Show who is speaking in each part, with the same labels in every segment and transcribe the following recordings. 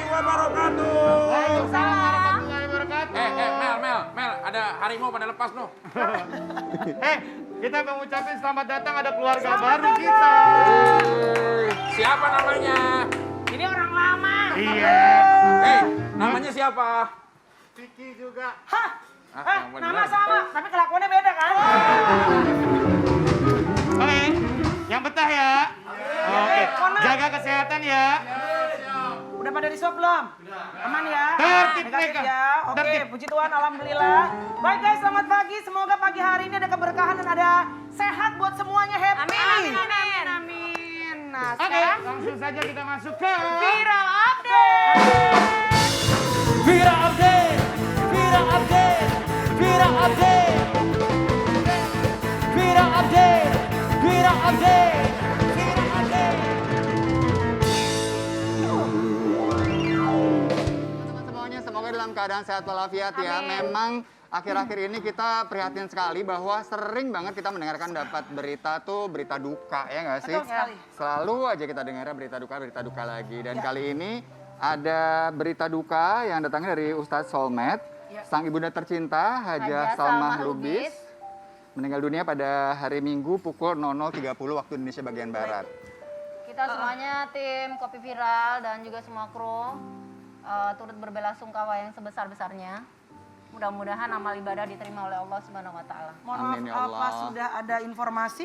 Speaker 1: warahmatullahi wabarakatuh.
Speaker 2: Waalaikumsalam warahmatullahi wabarakatuh.
Speaker 1: Mel, ada harimau pada lepas noh.
Speaker 2: Kita mengucapkan selamat datang ada keluarga baru kita.
Speaker 1: Siapa namanya?
Speaker 3: Ini orang lama.
Speaker 2: Iya.
Speaker 1: Namanya siapa?
Speaker 2: Vicky juga.
Speaker 3: Hah?
Speaker 1: yang
Speaker 3: Nama
Speaker 1: bener.
Speaker 3: sama, tapi kelakuannya beda kan?
Speaker 2: Oke, yang betah ya. Oke, jaga kesehatan ya.
Speaker 3: Udah pada di swab belum? Aman ya?
Speaker 2: Tertib
Speaker 3: Negatif
Speaker 2: mereka.
Speaker 3: ya? Oke,
Speaker 2: Tertib.
Speaker 3: puji Tuhan, alhamdulillah. Baik guys, selamat pagi. Semoga pagi hari ini ada keberkahan dan ada sehat buat semuanya. Happy.
Speaker 4: Amin. Nah,
Speaker 2: Oke,
Speaker 4: sekarang
Speaker 2: langsung saja kita masuk ke
Speaker 4: viral update.
Speaker 5: Viral update, viral update, viral update, viral update, viral update, viral update.
Speaker 6: Teman-teman semuanya, semoga dalam keadaan sehat walafiat ya. Memang akhir-akhir ini kita prihatin sekali bahwa sering banget kita mendengarkan dapat berita tuh berita duka ya nggak sih?
Speaker 3: Betul sekali.
Speaker 6: Selalu aja kita dengarnya berita duka lagi. Dan kali ini ada berita duka yang datangnya dari Ustadz Solmed, sang ibunda tercinta Hajah Salmah Lubis, meninggal dunia pada hari Minggu pukul 00.30 waktu Indonesia bagian Barat.
Speaker 4: Kita semuanya tim Kopi Viral dan juga semua kru turut berbelasungkawa yang sebesar-besarnya. Mudah-mudahan amal ibadah diterima oleh Allah Subhanahu wa taala.
Speaker 3: Mohon
Speaker 6: Amin, ya
Speaker 3: maaf,
Speaker 6: Allah.
Speaker 3: apa sudah ada informasi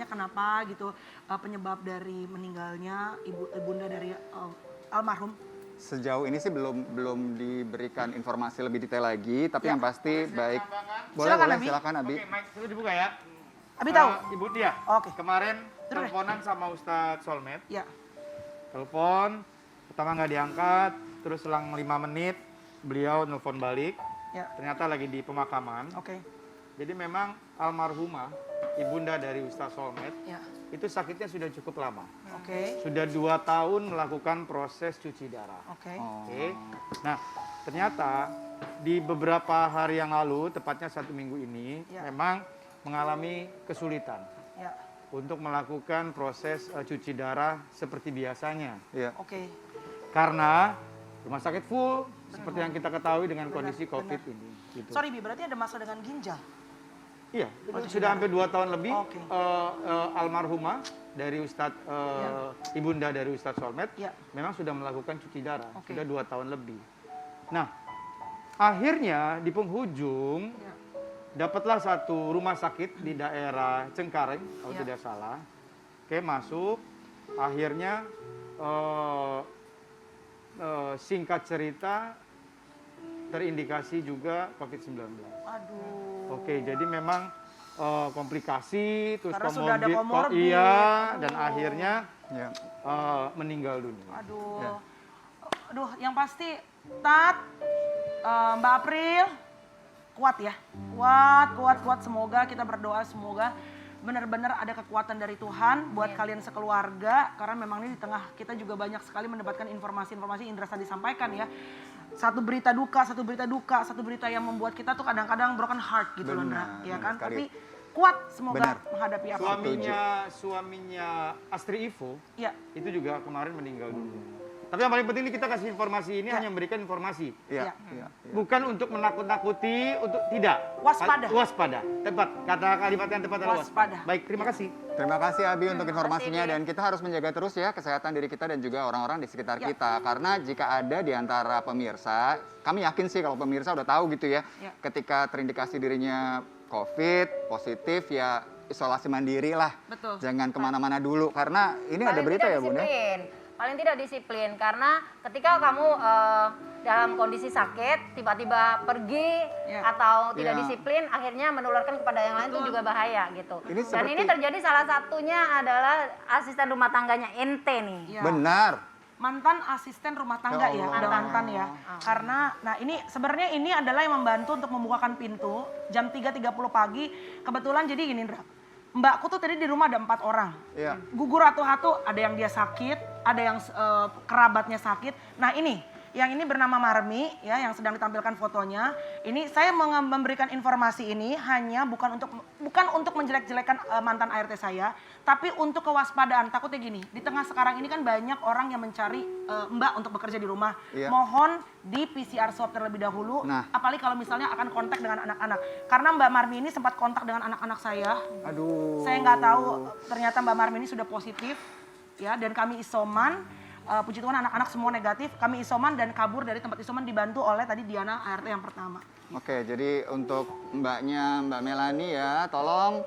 Speaker 3: kenapa gitu penyebab dari meninggalnya ibunda dari almarhum?
Speaker 6: Sejauh ini sih belum diberikan informasi lebih detail lagi, tapi yang pasti baik.
Speaker 3: Silakan, Abi.
Speaker 6: Silakan Abi.
Speaker 2: Oke, mic dulu dibuka ya.
Speaker 3: Abi tahu?
Speaker 2: Ibu Tia.
Speaker 3: Oke.
Speaker 2: Kemarin
Speaker 3: Terus.
Speaker 2: teleponan sama Ustadz Solmed.
Speaker 3: Ya.
Speaker 2: Telepon, pertama nggak diangkat, terus selang 5 menit beliau nelfon balik.
Speaker 3: Ya.
Speaker 2: Ternyata lagi di pemakaman.
Speaker 3: Oke.
Speaker 2: Jadi memang almarhumah, ibunda dari Ustadz Solmed,
Speaker 3: Ya.
Speaker 2: itu sakitnya sudah cukup lama.
Speaker 3: Oke.
Speaker 2: Sudah 2 tahun melakukan proses cuci darah.
Speaker 3: Oke.
Speaker 2: Oke. Nah, ternyata di beberapa hari yang lalu, tepatnya 1 minggu ini,
Speaker 3: Ya.
Speaker 2: memang mengalami kesulitan
Speaker 3: Ya.
Speaker 2: untuk melakukan proses cuci darah seperti biasanya.
Speaker 6: Iya.
Speaker 3: Oke.
Speaker 2: Karena rumah sakit full, seperti yang kita ketahui dengan kondisi COVID ini. Gitu.
Speaker 3: Sorry Bi, berarti ada masalah dengan ginjal?
Speaker 2: Iya, itu sudah hampir 2 tahun lebih
Speaker 3: Oke.
Speaker 2: almarhumah dari Ustadz, ibunda dari Ustadz Solmed,
Speaker 3: Ya.
Speaker 2: memang sudah melakukan cuci darah,
Speaker 3: Oke.
Speaker 2: sudah 2 tahun lebih. Nah, akhirnya di penghujung,
Speaker 3: Ya.
Speaker 2: dapatlah satu rumah sakit di daerah Cengkareng, kalau
Speaker 3: Ya.
Speaker 2: tidak salah. Oke, masuk, akhirnya singkat cerita, terindikasi juga COVID-19.
Speaker 3: Aduh.
Speaker 2: Oke, jadi memang komplikasi, terus
Speaker 3: Karena sudah ada comorbid.
Speaker 2: iya, dan
Speaker 3: Aduh.
Speaker 2: akhirnya
Speaker 6: Ya.
Speaker 2: meninggal dunia.
Speaker 3: Aduh.
Speaker 6: Ya.
Speaker 3: Aduh, yang pasti Tat, Mbak April, kuat ya. Kuat. Semoga kita berdoa, semoga benar-benar ada kekuatan dari Tuhan buat kalian sekeluarga. Karena memang ini di tengah kita juga banyak sekali mendapatkan informasi-informasi Indra tadi sampaikan ya. Satu berita duka, satu berita yang membuat kita tuh kadang-kadang broken heart gitu loh, Indra. Ya
Speaker 6: Benar
Speaker 3: kan?
Speaker 6: sekali.
Speaker 3: Tapi kuat semoga
Speaker 6: Benar.
Speaker 3: menghadapi apa.
Speaker 2: Suaminya Astri Ivo,
Speaker 3: Ya.
Speaker 2: itu juga kemarin meninggal dunia. Tapi yang paling penting ini kita kasih informasi ini hanya memberikan informasi.
Speaker 6: Iya.
Speaker 3: Ya.
Speaker 6: Iya.
Speaker 2: Bukan untuk menakut-nakuti, untuk tidak.
Speaker 3: Waspada.
Speaker 2: Waspada. Tepat. Kata kalimat yang tepat adalah
Speaker 3: Waspada.
Speaker 2: waspada. Baik, terima kasih.
Speaker 6: Terima kasih Abi untuk informasinya dan kita harus menjaga terus ya kesehatan diri kita dan juga orang-orang di sekitar
Speaker 3: Ya.
Speaker 6: kita. Karena jika ada di antara pemirsa, kami yakin sih kalau pemirsa udah tahu gitu ya,
Speaker 3: Ya.
Speaker 6: ketika terindikasi dirinya COVID, positif ya isolasi mandiri lah.
Speaker 3: Betul.
Speaker 6: Jangan kemana-mana dulu karena ini ada berita ya Bun ya.
Speaker 4: Paling tidak disiplin karena ketika kamu dalam kondisi sakit tiba-tiba pergi
Speaker 3: Ya.
Speaker 4: atau tidak
Speaker 6: Ya.
Speaker 4: disiplin akhirnya menularkan kepada yang lain itu juga bahaya gitu.
Speaker 6: Ini
Speaker 4: Dan
Speaker 6: seperti-
Speaker 4: ini terjadi salah satunya adalah asisten rumah tangganya ente nih.
Speaker 3: Ya.
Speaker 6: Benar.
Speaker 3: Mantan asisten rumah tangga
Speaker 6: Ya
Speaker 3: ya,
Speaker 6: Allah.
Speaker 3: udah mantan ya. Karena, nah ini sebenarnya ini adalah yang membantu untuk membukakan pintu jam 3.30 pagi. Kebetulan jadi gini Indra, mbakku tuh tadi di rumah ada 4 orang.
Speaker 6: Iya.
Speaker 3: Gugur hatu-hatu, ada yang dia sakit, ada yang kerabatnya sakit. Nah ini, Yang ini bernama Marmi ya, yang sedang ditampilkan fotonya. Ini saya memberikan informasi ini hanya bukan untuk menjelek-jelekan mantan ART saya, tapi untuk kewaspadaan. Takutnya gini, di tengah sekarang ini kan banyak orang yang mencari Mbak untuk bekerja di rumah.
Speaker 6: Iya.
Speaker 3: Mohon di PCR swab terlebih dahulu,
Speaker 6: Nah.
Speaker 3: apalagi kalau misalnya akan kontak dengan anak-anak. Karena Mbak Marmi ini sempat kontak dengan anak-anak saya.
Speaker 6: Aduh.
Speaker 3: Saya nggak tahu ternyata Mbak Marmi ini sudah positif ya, dan kami isoman. Puji Tuhan anak-anak semua negatif, kami isoman dan kabur dari tempat isoman dibantu oleh tadi Diana ART yang pertama.
Speaker 6: Oke, jadi untuk Mbak Melani ya, tolong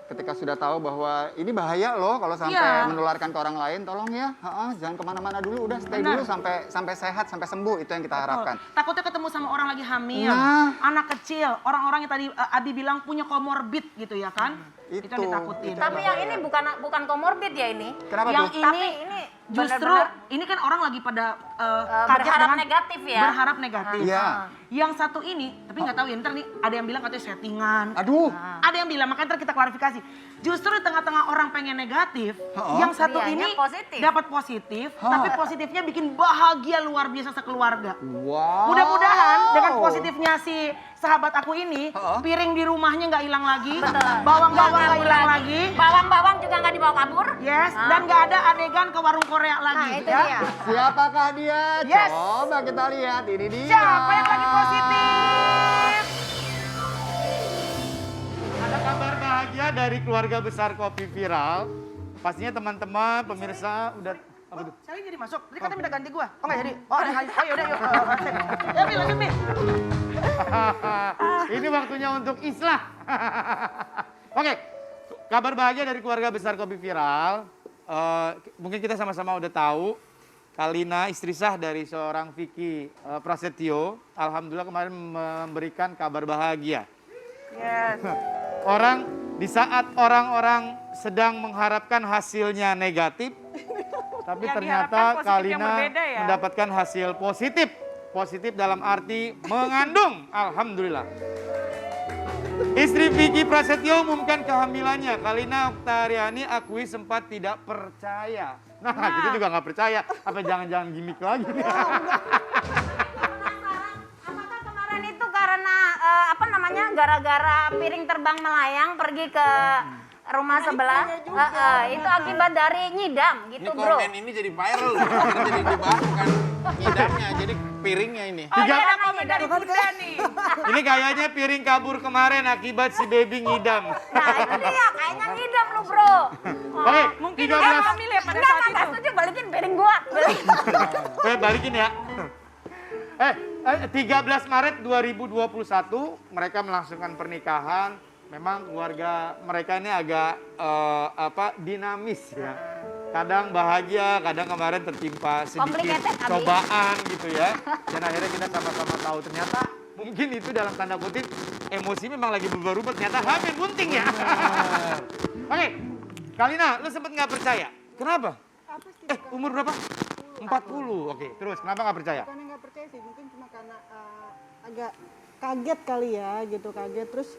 Speaker 6: ketika sudah tahu bahwa ini bahaya loh kalau sampai
Speaker 3: Iya.
Speaker 6: menularkan ke orang lain, tolong ya, jangan kemana-mana dulu, udah stay
Speaker 3: Benar.
Speaker 6: dulu sampai sehat, sampai sembuh, itu yang kita harapkan.
Speaker 3: Betul. Takutnya ketemu sama orang lagi hamil,
Speaker 6: Nah.
Speaker 3: anak kecil, orang-orang yang tadi Abi bilang punya komorbid gitu ya kan? Itu yang ditakutin.
Speaker 4: Tapi yang ini bukan komorbid ya ini.
Speaker 6: Kenapa
Speaker 3: yang
Speaker 6: tuh?
Speaker 4: Tapi ini
Speaker 3: justru
Speaker 4: benar-benar
Speaker 3: ini kan orang lagi pada kaget
Speaker 4: berharap
Speaker 3: dengan
Speaker 4: negatif ya.
Speaker 3: Berharap negatif.
Speaker 6: Iya.
Speaker 3: Yang satu ini, tapi nggak tahu ya, ntar nih ada yang bilang katanya settingan.
Speaker 6: Aduh.
Speaker 3: Ada yang bilang, makanya ntar kita klarifikasi. Justru di tengah-tengah orang pengen negatif, yang satu
Speaker 4: Dianya
Speaker 3: ini
Speaker 4: positif.
Speaker 3: dapat positif, tapi positifnya bikin bahagia luar biasa sekeluarga.
Speaker 6: Wow.
Speaker 3: Mudah-mudahan dengan positifnya si sahabat aku ini, piring di rumahnya nggak hilang lagi, bawang-bawang nggak hilang lagi,
Speaker 4: Bawang-bawang juga nggak dibawa kabur.
Speaker 3: yes, dan nggak ada adegan ke warung Korea
Speaker 4: Nah,
Speaker 3: lagi.
Speaker 4: itu
Speaker 3: ya.
Speaker 4: dia.
Speaker 6: Siapakah dia?
Speaker 3: Yes.
Speaker 6: Coba kita lihat, ini dia.
Speaker 3: Siapa yang lagi positif?
Speaker 2: Ada kabar bahagia dari keluarga besar Kopi Viral. Pastinya teman-teman, pemirsa udah apa tuh?
Speaker 3: Saya jadi masuk. Tadi katanya minta ganti gua. Oh nggak jadi. Oh ada oh yaudah yuk. Ya Bi, lanjut Bi.
Speaker 2: Ini waktunya untuk islah. Oke, kabar bahagia dari keluarga besar Kopi Viral. Mungkin kita sama-sama udah tahu, Kalina istri sah dari seorang Vicky Prasetyo, alhamdulillah kemarin memberikan kabar bahagia.
Speaker 3: Yes.
Speaker 2: Di saat orang-orang sedang mengharapkan hasilnya negatif, tapi
Speaker 3: Yang
Speaker 2: ternyata
Speaker 3: diharapkan positif yang
Speaker 2: Kalina
Speaker 3: berbeda ya.
Speaker 2: mendapatkan hasil positif. Positif dalam arti mengandung, alhamdulillah. Istri Vicky Prasetyo umumkan kehamilannya. Kalina Oktariani akui sempat tidak percaya. Nah, kita juga nggak percaya. Apa jangan-jangan gimmick lagi?
Speaker 4: Apakah kemarin itu karena gara-gara piring terbang melayang pergi ke rumah sebelah? Itu akibat dari nyidam gitu,
Speaker 1: Ini
Speaker 4: bro.
Speaker 1: komen ini jadi viral loh. Ini jadi dibahas bukan ngidamnya, jadi piringnya ini.
Speaker 4: Ada komen dari Bunda nih.
Speaker 2: Ini kayaknya piring kabur kemarin akibat si baby ngidam.
Speaker 4: Nah, itu dia kayaknya nyidam lu, bro.
Speaker 2: Oke,
Speaker 3: Mungkin
Speaker 2: 13.
Speaker 3: dia hamil ya pada
Speaker 4: Enggak,
Speaker 3: saat
Speaker 4: enggak
Speaker 3: itu.
Speaker 4: setuju, balikin piring gua.
Speaker 2: Oke, balikin ya. 13 Maret 2021 mereka melangsungkan pernikahan. Memang keluarga mereka ini agak dinamis ya. Kadang bahagia, kadang kemarin tertimpa sedikit
Speaker 4: Complicated, Abi.
Speaker 2: cobaan gitu ya. Dan akhirnya kita sama-sama tahu ternyata mungkin itu dalam tanda kutip emosi memang lagi berubah-ubah, ternyata hamil bunting ya. Oke, Kalina, lu sempet nggak percaya? Kenapa? Umur berapa? 40. Oke, terus kenapa nggak percaya?
Speaker 7: Bukan nggak percaya sih, mungkin cuma karena agak kaget kali ya gitu, kaget. Terus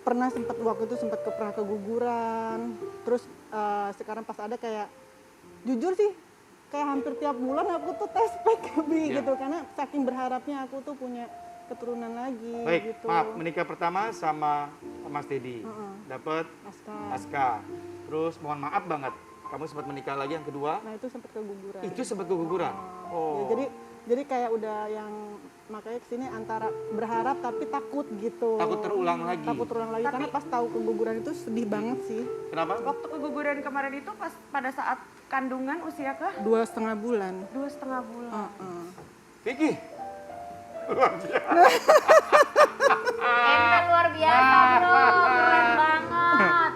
Speaker 7: pernah waktu itu pernah keguguran. Terus sekarang pas ada kayak jujur sih kayak hampir tiap bulan aku tuh tes pack gitu, karena saking berharapnya aku tuh punya keturunan lagi.
Speaker 2: Baik,
Speaker 7: gitu.
Speaker 2: maaf, menikah pertama sama Mas Teddy, dapat Aska. Terus mohon maaf banget, kamu sempat menikah lagi yang kedua,
Speaker 7: Nah itu sempat keguguran.
Speaker 2: itu sempat keguguran.
Speaker 7: Ya, jadi kayak udah yang makanya kesini antara berharap tapi takut gitu.
Speaker 2: Takut terulang lagi.
Speaker 7: Takut terulang lagi karena pas tahu keguguran itu sedih banget sih.
Speaker 2: Kenapa?
Speaker 8: Waktu keguguran kemarin itu pas pada saat kandungan usia ke
Speaker 7: 2,5 bulan.
Speaker 8: 2,5 bulan.
Speaker 2: Vicky,
Speaker 4: Emang luar biasa, bro. Keren banget.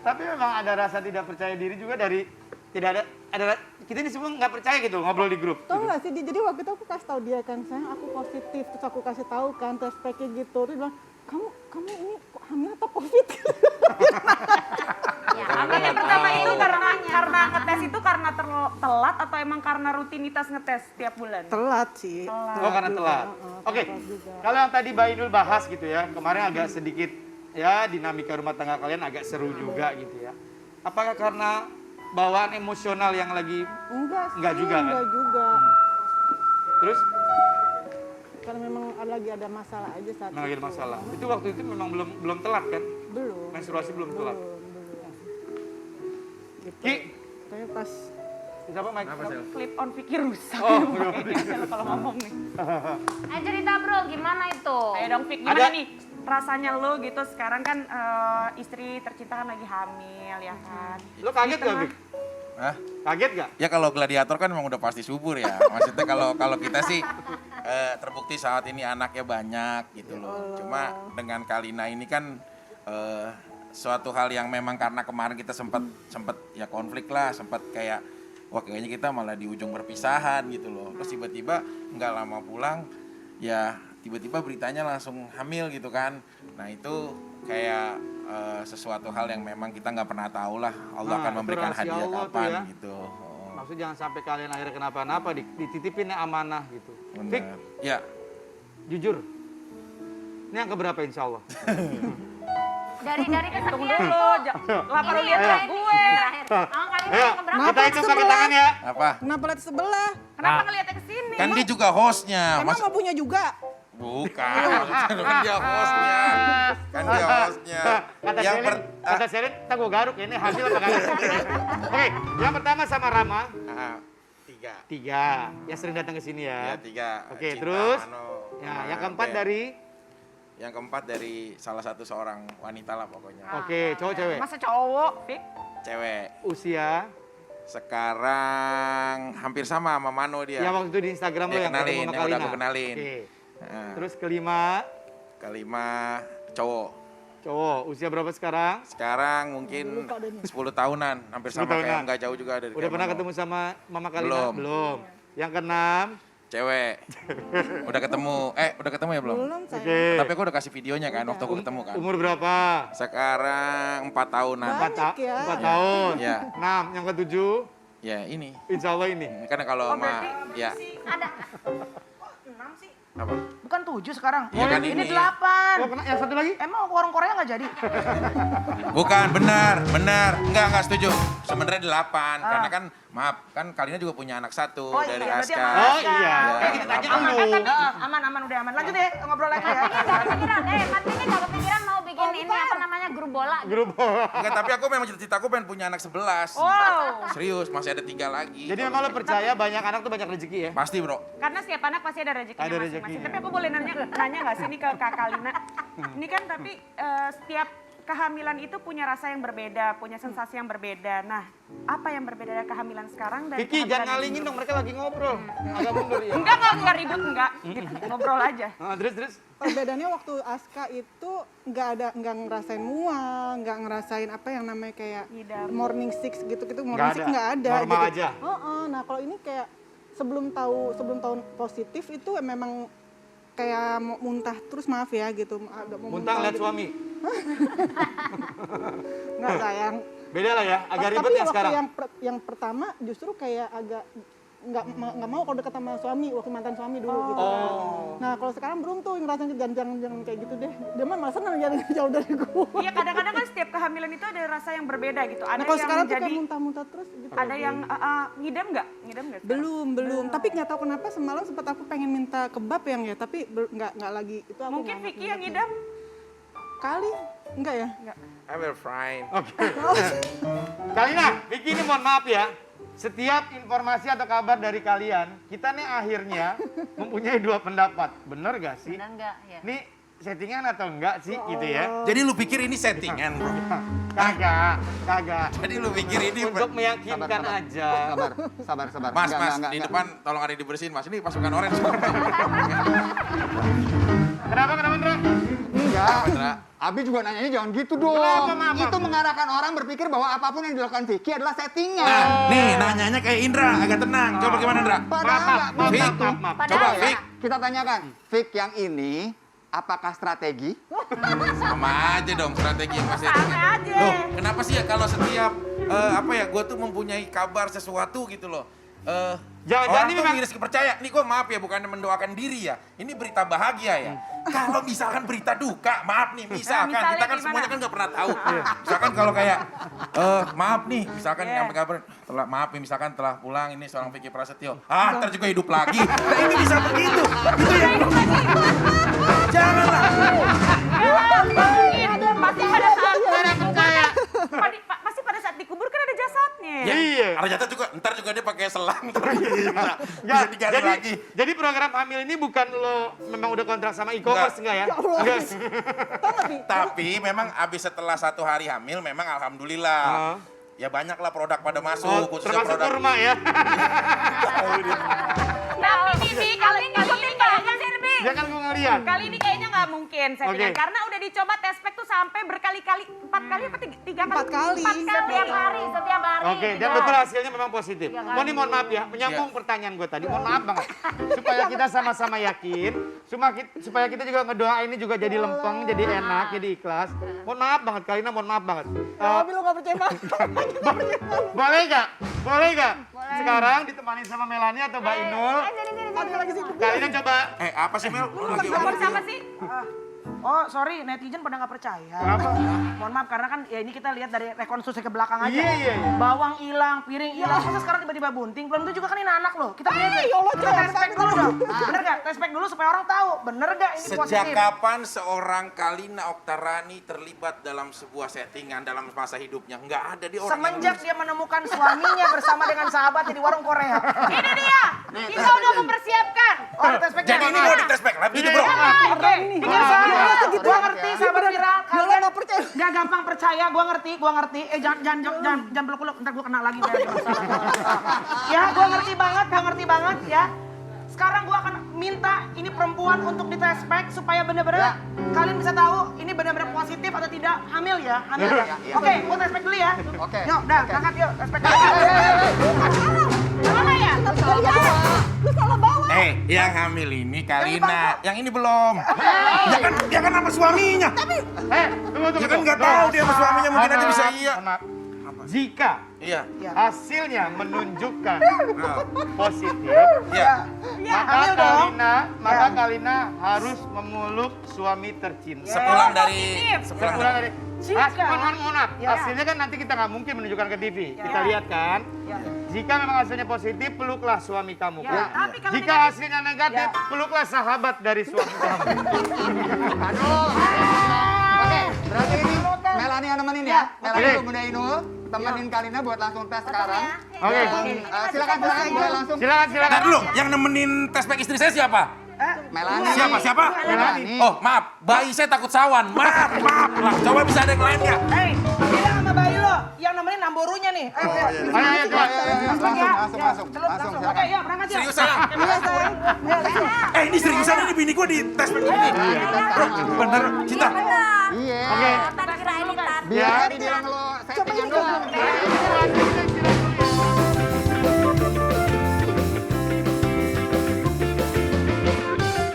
Speaker 2: tapi memang ada rasa tidak percaya diri juga dari tidak ada kita ini semua nggak percaya gitu ngobrol di grup.
Speaker 7: Tahu nggak sih, jadi waktu itu aku kasih tahu dia kan, sayang aku positif, terus aku kasih tahu kan tes packnya gitu, terus dia bilang kamu ini kok hamil atau covid?
Speaker 4: Ya,
Speaker 8: Hamil yang pertama itu karena ngetes itu karena telat atau emang karena rutinitas ngetes setiap bulan?
Speaker 7: Telat sih.
Speaker 2: Oh karena telat. Oke,
Speaker 7: telat juga.
Speaker 2: kalau yang tadi Mbak Inul bahas gitu ya, kemarin agak sedikit ya dinamika rumah tangga kalian agak seru juga gitu ya. Apakah karena bawaan emosional yang lagi
Speaker 7: Enggak sih,
Speaker 2: Enggak juga, kan?
Speaker 7: enggak juga.
Speaker 2: Terus?
Speaker 7: Karena memang lagi ada masalah aja saat
Speaker 2: Memang lagi
Speaker 7: itu.
Speaker 2: ada masalah. Itu waktu itu memang belum telat kan?
Speaker 7: Belum.
Speaker 2: Menstruasi belum telat.
Speaker 7: Belum. Gitu.
Speaker 2: Ki,
Speaker 7: Kayak pas
Speaker 2: siapa Mike?
Speaker 8: Clip on Vicky rusak.
Speaker 2: Oh,
Speaker 8: Kayaknya kalau ngomong nih.
Speaker 4: Cerita bro, gimana itu?
Speaker 8: Ayo dong Vicky, gimana
Speaker 2: Ada-
Speaker 8: nih? Rasanya lo gitu sekarang kan istri tercinta kan lagi hamil ya kan.
Speaker 2: Lo kaget gak, Vic?
Speaker 1: Hah?
Speaker 2: Kaget gak?
Speaker 1: Ya kalau gladiator kan memang udah pasti subur ya. Maksudnya kalau kita sih terbukti saat ini anaknya banyak gitu loh. Cuma dengan Kalina ini kan suatu hal yang memang karena kemarin kita sempat ya konflik lah, sempat kayak wah kayaknya kita malah di ujung perpisahan gitu loh. Terus tiba-tiba nggak lama pulang ya tiba-tiba beritanya langsung hamil gitu kan. Nah itu kayak sesuatu hal yang memang kita nggak pernah tahu lah Allah
Speaker 2: Nah,
Speaker 1: akan
Speaker 2: itu
Speaker 1: memberikan
Speaker 2: rahasia
Speaker 1: hadiah
Speaker 2: Allah tuh
Speaker 1: kapan
Speaker 2: ya.
Speaker 1: gitu.
Speaker 2: Maksudnya jangan sampai kalian akhirnya kenapa-napa, dititipin amanah gitu. Vic,
Speaker 1: Benar. Ya,
Speaker 2: jujur. Ini yang keberapa insya Allah?
Speaker 4: Dari
Speaker 8: Tunggu
Speaker 4: kesekian.
Speaker 8: dulu, lah baru lihat
Speaker 2: Ayo.
Speaker 8: gue.
Speaker 4: Terakhir. Kali ini
Speaker 2: Ayo,
Speaker 4: yang keberapa?
Speaker 2: kita hitung pakai tangan ya.
Speaker 1: apa?
Speaker 7: kenapa lihat sebelah?
Speaker 8: Kenapa ngeliatnya ke sini?
Speaker 1: Kan dia juga hostnya.
Speaker 7: Emang mau punya juga?
Speaker 1: Bukan, kan dia hostnya. Kan dia hostnya.
Speaker 2: Kata
Speaker 1: Yang
Speaker 2: Selin, kata Selin, kita gue garuk ini hamil apa kagak? Oke, yang pertama sama Rama,
Speaker 1: Tiga.
Speaker 2: 3. Yang sering datang ke sini
Speaker 1: Ya,
Speaker 2: ya.
Speaker 1: tiga.
Speaker 2: Oke,
Speaker 1: Cinta,
Speaker 2: terus?
Speaker 1: Mano,
Speaker 2: Ya,
Speaker 1: sama
Speaker 2: yang keempat
Speaker 1: Ben.
Speaker 2: dari,
Speaker 1: Yang keempat dari salah satu seorang wanita lah pokoknya.
Speaker 2: oke, cowok cewek.
Speaker 8: Masa cowok, Vic?
Speaker 1: Cewek.
Speaker 2: Usia,
Speaker 1: Sekarang hampir sama Mano dia.
Speaker 2: yang waktu itu di Instagram lo
Speaker 1: Ya,
Speaker 2: yang ketemu
Speaker 1: kenalin,
Speaker 2: sama
Speaker 1: yang udah
Speaker 2: Kalina.
Speaker 1: aku kenalin.
Speaker 2: Oke.
Speaker 1: Nah,
Speaker 2: Terus kelima,
Speaker 1: kelima cowok.
Speaker 2: cowok. Usia berapa sekarang?
Speaker 1: Sekarang mungkin 10 tahunan, hampir
Speaker 2: 10
Speaker 1: sama kayak
Speaker 2: tahunan.
Speaker 1: nggak jauh juga dari
Speaker 2: Udah
Speaker 1: kayak
Speaker 2: pernah
Speaker 1: Mano.
Speaker 2: ketemu sama Mama Kalina?
Speaker 1: Belum.
Speaker 2: Belum. Yang keenam,
Speaker 1: Cewek. Udah ketemu ya belum?
Speaker 7: Belum saya.
Speaker 2: oke.
Speaker 1: Tapi aku udah kasih videonya kan waktu aku ketemu kan.
Speaker 2: Umur berapa?
Speaker 1: Sekarang 4 tahunan.
Speaker 7: Banyak ya.
Speaker 2: 4 tahun.
Speaker 1: Ya.
Speaker 2: 6. Yang ketujuh,
Speaker 1: Ya ini.
Speaker 2: insya Allah ini.
Speaker 1: Karena kalau sama ya
Speaker 4: Ada.
Speaker 3: 6 sih.
Speaker 1: apa?
Speaker 3: Bukan 7 sekarang.
Speaker 1: Iya kan
Speaker 3: ini
Speaker 1: ini.
Speaker 3: 8.
Speaker 2: Oh, yang satu lagi?
Speaker 3: Emang warung Korea nggak jadi?
Speaker 1: Bukan, benar. Enggak setuju. Sebenarnya 8 karena kan maaf, kan Kalina juga punya anak satu
Speaker 3: Oh
Speaker 1: dari
Speaker 3: iya, berarti
Speaker 1: Aska.
Speaker 3: sama
Speaker 2: Oh
Speaker 3: Aska.
Speaker 2: iya.
Speaker 1: Ya,
Speaker 2: Kita tanya
Speaker 1: delapan.
Speaker 2: lu.
Speaker 3: Aman, udah aman. Lanjut deh, ngobrol lagi ya.
Speaker 4: Gak kepikiran, Mas ini gak kepikiran mau bikin ini apa namanya grup bola.
Speaker 2: Grup.
Speaker 1: Enggak, tapi aku memang cita-cita aku pengen punya anak 11.
Speaker 3: Wow.
Speaker 1: Serius, masih ada 3 lagi.
Speaker 2: Jadi memang lo percaya banyak anak tuh banyak rezeki ya?
Speaker 1: Pasti, Bro.
Speaker 8: Karena setiap anak pasti ada rezekinya
Speaker 2: Ada
Speaker 8: masing-masing.
Speaker 2: rezekinya.
Speaker 8: Tapi aku boleh nanya nggak sih ini ke Kak Kalina? Ini kan tapi setiap kehamilan itu punya rasa yang berbeda, punya sensasi yang berbeda. Nah, apa yang berbeda dari kehamilan sekarang dan
Speaker 2: Vicky,
Speaker 8: kehamilan
Speaker 2: jangan
Speaker 8: yang
Speaker 2: ngalingin
Speaker 8: dulu?
Speaker 2: dong, mereka lagi ngobrol. Agak mundur ya.
Speaker 8: Enggak ribut, enggak. Gitu, ngobrol aja.
Speaker 2: Terus.
Speaker 7: Perbedaannya waktu Aska itu nggak ngerasain mual, nggak ngerasain apa yang namanya kayak
Speaker 8: Ngidam.
Speaker 7: morning six gitu-gitu, morning
Speaker 2: Nggak
Speaker 7: six
Speaker 2: ada.
Speaker 7: nggak ada.
Speaker 2: Normal
Speaker 7: gitu.
Speaker 2: aja.
Speaker 7: Nah kalau ini kayak sebelum tahu positif itu memang kayak mau muntah terus, maaf ya gitu. Agak mau
Speaker 2: Muntah lihat
Speaker 7: gitu.
Speaker 2: suami.
Speaker 7: Nggak sayang.
Speaker 2: Beda lah ya, agak ribet
Speaker 7: Tapi
Speaker 2: yang
Speaker 7: waktu
Speaker 2: sekarang.
Speaker 7: yang pertama justru kayak agak nggak mau kalau dekat sama suami, waktu mantan suami dulu gitu kan. Nah kalau sekarang beruntung ngerasain jangan kayak gitu deh. Dia mah malah senang jangan jauh dari gua.
Speaker 8: Iya, kadang-kadang kan setiap kehamilan itu ada rasa yang berbeda gitu. Ada
Speaker 7: Nah kalau
Speaker 8: yang
Speaker 7: sekarang tuh
Speaker 8: jadi
Speaker 7: kayak muntah-muntah terus gitu.
Speaker 8: ada yang ngidam nggak? Ngidam nggak? sekarang?
Speaker 7: Belum. Tapi nggak tahu kenapa semalam sempat aku pengen minta kebab yang ya, tapi nggak lagi. Itu aku
Speaker 8: Mungkin
Speaker 7: nggak-
Speaker 8: Vicky yang ngidam.
Speaker 7: Kali, enggak ya?
Speaker 1: I will fine.
Speaker 2: Oke. Kalina, Vicky ini mohon maaf ya. Setiap informasi atau kabar dari kalian, kita nih akhirnya mempunyai 2 pendapat. Bener gak sih?
Speaker 4: Benar enggak ya?
Speaker 2: Ini settingan atau enggak sih gitu ya?
Speaker 1: Jadi lu pikir ini settingan, Bro?
Speaker 2: Kagak.
Speaker 1: Jadi lu pikir ini
Speaker 2: Untuk meyakinkan
Speaker 6: Sabar.
Speaker 2: aja.
Speaker 6: Sabar.
Speaker 1: Mas,
Speaker 6: Enggak,
Speaker 1: di
Speaker 6: enggak.
Speaker 1: depan tolong ada dibersihin, Mas. Ini pasukan orange.
Speaker 2: Kenapa, Ndra?
Speaker 6: Enggak.
Speaker 1: Indra.
Speaker 6: Abi juga nanyanya jangan gitu dong.
Speaker 2: Kenapa, Mama?
Speaker 6: Itu mengarahkan orang berpikir bahwa apapun yang dilakukan Vicky adalah settingan.
Speaker 1: Nah, nih nanyanya kayak Indra, agak tenang. Coba gimana, Indra?
Speaker 6: Padahal nggak begitu.
Speaker 2: Maaf.
Speaker 1: Coba,
Speaker 4: Padahal
Speaker 1: Vic.
Speaker 6: Kita tanyakan, Vic yang ini apakah strategi?
Speaker 1: Sama aja dong strategi yang masih
Speaker 8: Sama aja.
Speaker 1: Loh, kenapa sih ya kalau setiap gue tuh mempunyai kabar sesuatu gitu loh.
Speaker 2: Jangan-jangan
Speaker 1: orang
Speaker 2: ini
Speaker 1: tuh
Speaker 2: memang-
Speaker 1: Rizky percaya. Nih gue maaf ya, bukannya mendoakan diri ya. Ini berita bahagia ya. Kalau misalkan berita duka, maaf nih, misalkan
Speaker 8: misalnya
Speaker 1: kita kan
Speaker 8: gimana?
Speaker 1: semuanya kan nggak pernah tahu. Misalkan kalau kayak, maaf nih, misalkan
Speaker 8: Iya.
Speaker 1: yang kabar, maaf nih, misalkan telah pulang ini seorang Vicky Prasetyo. Ntar juga hidup lagi. Nah ini bisa begitu. Itu yang janganlah.
Speaker 8: Pasti pada saat pasti pada saat dikubur kan ada jasadnya.
Speaker 1: Ya,
Speaker 2: Iya.
Speaker 1: ada jatah juga, ntar juga dia pakai selang, ntar bisa
Speaker 2: Nggak,
Speaker 1: digali lagi.
Speaker 2: jadi program hamil ini bukan lo memang udah kontrak sama e-commerce enggak ya? Enggak.
Speaker 1: Tapi memang abis setelah 1 hari hamil, memang alhamdulillah.
Speaker 2: Oh.
Speaker 1: Ya banyaklah produk pada masuk,
Speaker 2: Oh,
Speaker 1: khususnya
Speaker 2: termasuk
Speaker 1: produk.
Speaker 2: kurma ya.
Speaker 8: Tapi Bibi, kali ini kayaknya sih Bibi.
Speaker 2: Ya kan gue ngeliat.
Speaker 8: Kali ini kayaknya nggak mungkin settingan
Speaker 2: Oke.
Speaker 8: karena udah dicoba tes pack tuh sampai berkali-kali 4 kali apa 3 kali?
Speaker 7: 4 kali.
Speaker 8: 4 kali.
Speaker 4: Setiap hari, setiap hari.
Speaker 2: Oke, dan betul hasilnya memang positif. Mohon maaf ya, menyambung pertanyaan gue tadi. Mohon maaf banget. Supaya kita sama-sama yakin, supaya kita juga ngedoain ini juga jadi lempeng, jadi enak, jadi ikhlas. Mohon maaf banget, Kalina, mohon maaf banget.
Speaker 7: Tapi lu gak percaya banget.
Speaker 2: Boleh gak? Boleh gak? Sekarang ditemani sama Melani atau Mbak Inul.
Speaker 7: Ada lagi sih.
Speaker 2: Kalina coba.
Speaker 1: Apa sih Mel? Lu lagi
Speaker 8: Nomor
Speaker 1: ngomong.
Speaker 8: siapa sih?
Speaker 3: Oh sorry, netizen pada nggak percaya.
Speaker 2: Kenapa?
Speaker 3: Mohon maaf karena kan ya ini kita lihat dari rekonstruksi ke belakang aja.
Speaker 2: Iya.
Speaker 3: Bawang hilang, piring hilang, masa sekarang tiba-tiba bunting. Belum itu juga kan ini anak loh. Kita lihat
Speaker 7: ya Allah,
Speaker 3: kita
Speaker 7: jangan
Speaker 3: tes pack dulu dong. Bener gak? Tes pack dulu supaya orang tahu. Bener gak ini
Speaker 1: Sejak
Speaker 3: positif?
Speaker 1: kapan seorang Kalina Oktarani terlibat dalam sebuah settingan dalam masa hidupnya? Nggak ada dia orang
Speaker 3: Semenjak dia menemukan suaminya bersama dengan sahabatnya di warung Korea.
Speaker 8: Ini dia. Kita udah mempersiapkan.
Speaker 3: Oh, ada tes packnya.
Speaker 1: Jadi ini mau dites pack lab gitu bro?
Speaker 3: Oke, dengar saya. Gua ngerti sahabat viral.
Speaker 7: Gua
Speaker 3: Kalian
Speaker 7: nggak percaya.
Speaker 3: Gak gampang percaya, gua ngerti. Jangan peluk-peluk, ntar gua kena lagi. Ya, gua ngerti banget ya. Sekarang gua akan minta ini perempuan untuk dites pack supaya bener-bener kalian bisa tahu ini bener-bener positif atau tidak hamil ya. Hamil ya. Oke, gua tes pack dulu ya.
Speaker 6: Oke.
Speaker 3: Yuk, dah, berangkat yuk, tes pack dulu.
Speaker 8: Mana ya?
Speaker 7: Lu salah bawa.
Speaker 1: Yang hamil ini Kalina, yang ini belum. Dia kan sama suaminya.
Speaker 2: Tunggu.
Speaker 1: Dia kan nggak tahu dia sama suaminya, mungkin aja bisa iya.
Speaker 2: Mohon maaf. Jika
Speaker 1: Iya.
Speaker 2: hasilnya menunjukkan positif,
Speaker 1: Iya.
Speaker 2: maka Kalina harus memeluk suami tercinta.
Speaker 1: Sepulang dari
Speaker 2: Sepulang dari mohon maaf, hasilnya kan nanti kita nggak mungkin menunjukkan ke TV. Kita lihat kan. Jika memang hasilnya positif, peluklah suami kamu.
Speaker 8: tapi kalau
Speaker 2: Jika hasilnya negatif, peluklah sahabat dari suami kamu.
Speaker 6: Aduh. Oke, berarti ini Melani yang nemenin ya. Melani
Speaker 2: Oke.
Speaker 6: atau Bunda Inul temenin Kalina buat langsung tes sekarang.
Speaker 2: Oke.
Speaker 6: Silakan boleh langsung.
Speaker 2: Silakan.
Speaker 1: Ntar dulu, yang nemenin tes pack istri saya siapa?
Speaker 6: Melani.
Speaker 1: Siapa?
Speaker 6: Melani.
Speaker 1: Oh, maaf, bayi saya takut sawan. Maaf lah. Coba bisa ada yang lain nggak?
Speaker 3: Hei, bilang sama bayi lo, yang nemenin namborunya nih. Ayo,
Speaker 2: Ayo, coba.
Speaker 6: Langsung.
Speaker 3: Oke, ya berangkat ya.
Speaker 1: Serius sayang?
Speaker 7: Iya sayang. Ya, langsung.
Speaker 1: Ini seriusan ini bini gue di tes pack ini. Bro, bener, Cinta.
Speaker 6: Iya.
Speaker 2: Oke.
Speaker 4: Tadi kira ini tar.
Speaker 6: Biar dibilang lo settingan doang.